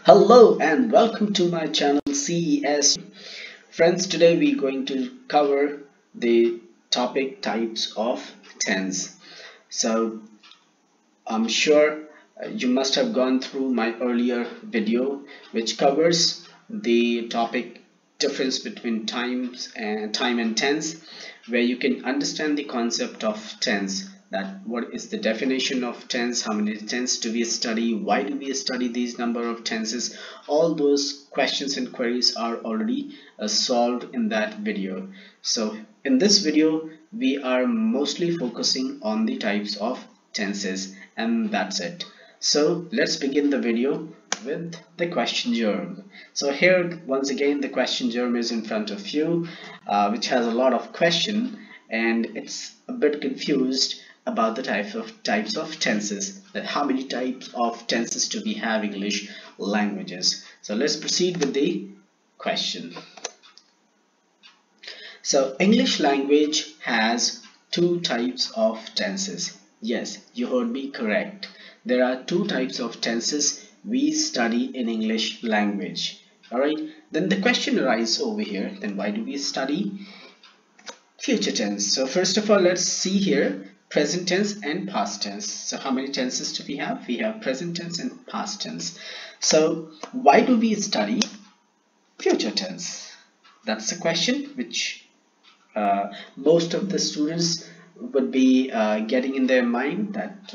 Hello and welcome to my channel CES. Friends, today we're going to cover the topic types of tense. So I'm sure you must have gone through my earlier video which covers the topic difference between time and tense, where you can understand the concept of tense, that what is the definition of tense, how many tense do we study, why do we study these number of tenses. All those questions and queries are already solved in that video. So in this video we are mostly focusing on the types of tenses, and that's it. So let's begin the video with the question germ. So here once again the question germ is in front of you, which has a lot of question, and it's a bit confused about the types of tenses, that how many types of tenses do we have English languages. So let's proceed with the question. So English language has two types of tenses. Yes, you heard me correct. There are two types of tenses we study in English language. Alright, then the question arises over here, then why do we study future tense? So first of all, let's see here present tense and past tense. So how many tenses do we have? We have present tense and past tense. So why do we study future tense? That's the question which most of the students would be getting in their mind, that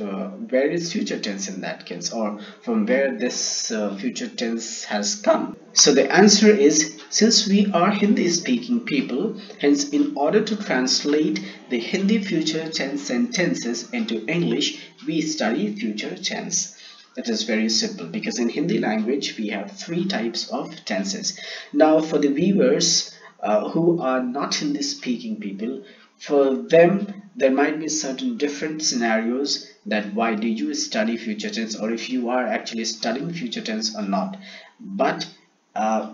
where is future tense in that case, or from where this future tense has come. So the answer is, since we are Hindi speaking people, hence in order to translate the Hindi future tense sentences into English, we study future tense. That is very simple, because in Hindi language we have three types of tenses. Now for the viewers who are not Hindi speaking people, for them there might be certain different scenarios, that why do you study future tense, or if you are actually studying future tense or not. But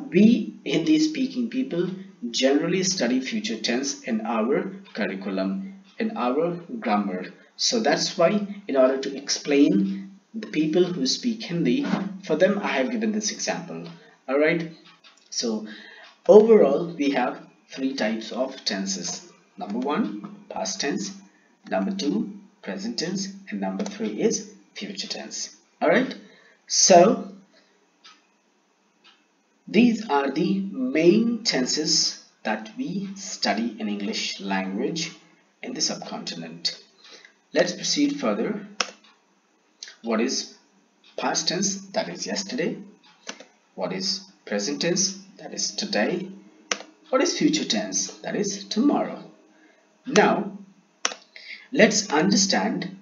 we Hindi speaking people generally study future tense in our curriculum, in our grammar. So that's why, in order to explain the people who speak Hindi, for them I have given this example. Alright, so overall we have three types of tenses. Number one, past tense. Number two, present tense. And number three is future tense. Alright, so these are the main tenses that we study in English language in the subcontinent. Let's proceed further. What is past tense? That is yesterday. What is present tense? That is today. What is future tense? That is tomorrow. Now let's understand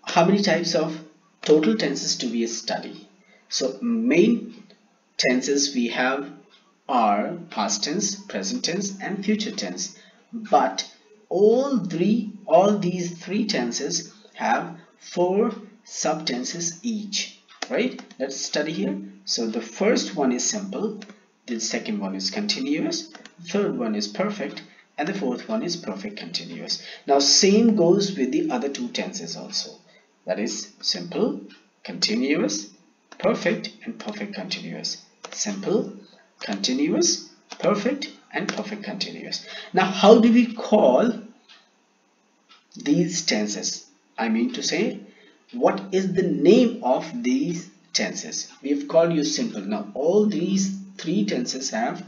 how many types of total tenses do we study. So main tenses we have are past tense, present tense and future tense, but all these three tenses have four subtenses each, right? Let's study here. So the first one is simple, the second one is continuous, the third one is perfect, and the fourth one is perfect continuous. Now same goes with the other two tenses also, that is simple, continuous, perfect and perfect continuous. Simple, continuous, perfect and perfect continuous. Now how do we call these tenses? I mean to say, what is the name of these tenses? We've called you simple. Now all these three tenses have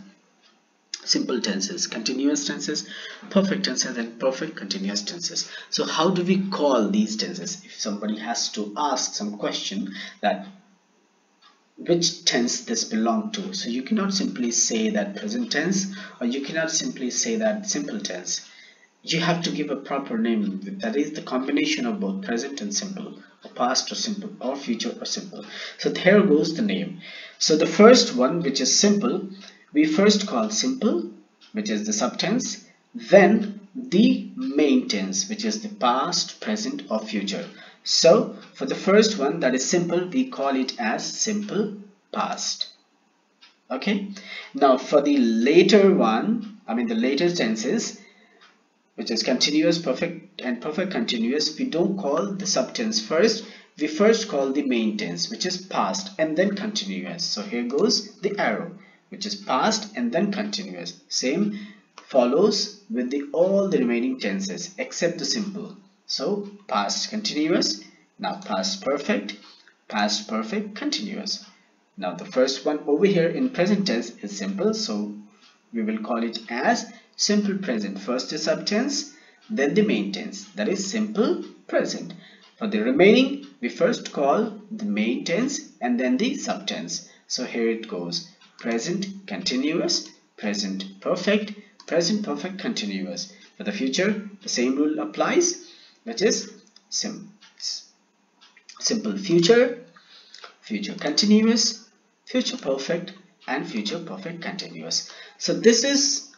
simple tenses, continuous tenses, perfect tenses and perfect continuous tenses. So how do we call these tenses? If somebody has to ask some question that which tense this belong to, so you cannot simply say that present tense, or you cannot simply say that simple tense. You have to give a proper name, that is the combination of both present and simple, or past or simple, or future or simple. So here goes the name. So the first one, which is simple, we first call simple, which is the subtense, then the main tense, which is the past, present or future. So for the first one, that is simple, we call it as simple past. Okay, now for the later one, the later tenses, which is continuous, perfect and perfect continuous, we don't call the subtense first, we first call the main tense, which is past and then continuous. So here goes the arrow, which is past and then continuous. Same follows with all the remaining tenses except the simple. So past continuous, now past perfect continuous. Now the first one over here in present tense is simple, so we will call it as simple present. First the subtense, then the main tense, that is simple present. For the remaining, we first call the main tense and then the subtense. So here it goes: present continuous, present perfect continuous. For the future, the same rule applies, which is simple future, future continuous, future perfect, and future perfect continuous. So this is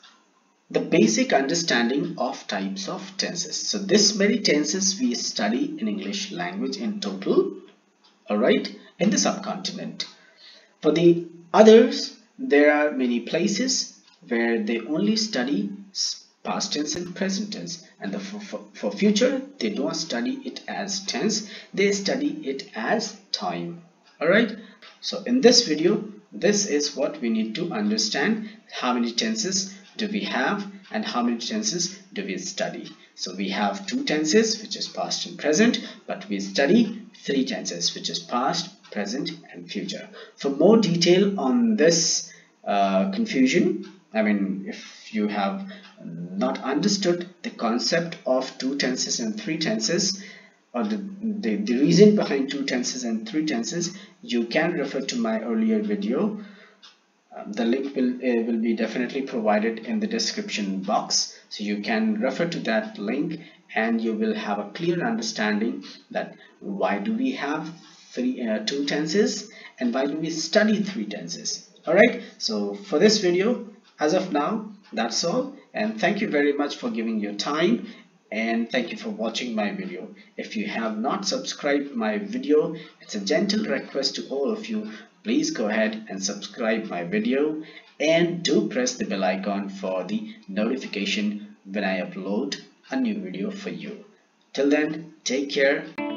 the basic understanding of types of tenses. So this many tenses we study in English language in total, alright, in the subcontinent. For the others, there are many places where they only study past tense and present tense, and for future they don't study it as tense, they study it as time. Alright, so in this video, this is what we need to understand: how many tenses do we have and how many tenses do we study. So we have 2 tenses, which is past and present, but we study 3 tenses, which is past, present, and future. For more detail on this confusion, I mean, if you have not understood the concept of 2 tenses and 3 tenses, or the reason behind 2 tenses and 3 tenses, you can refer to my earlier video. The link will be definitely provided in the description box, so you can refer to that link and you will have a clear understanding that why do we have 2 tenses and why do we study 3 tenses. Alright, so for this video, as of now, that's all, and thank you very much for giving your time, and thank you for watching my video. If you have not subscribed my video, it's a gentle request to all of you, please go ahead and subscribe my video and do press the bell icon for the notification when I upload a new video for you. Till then, take care.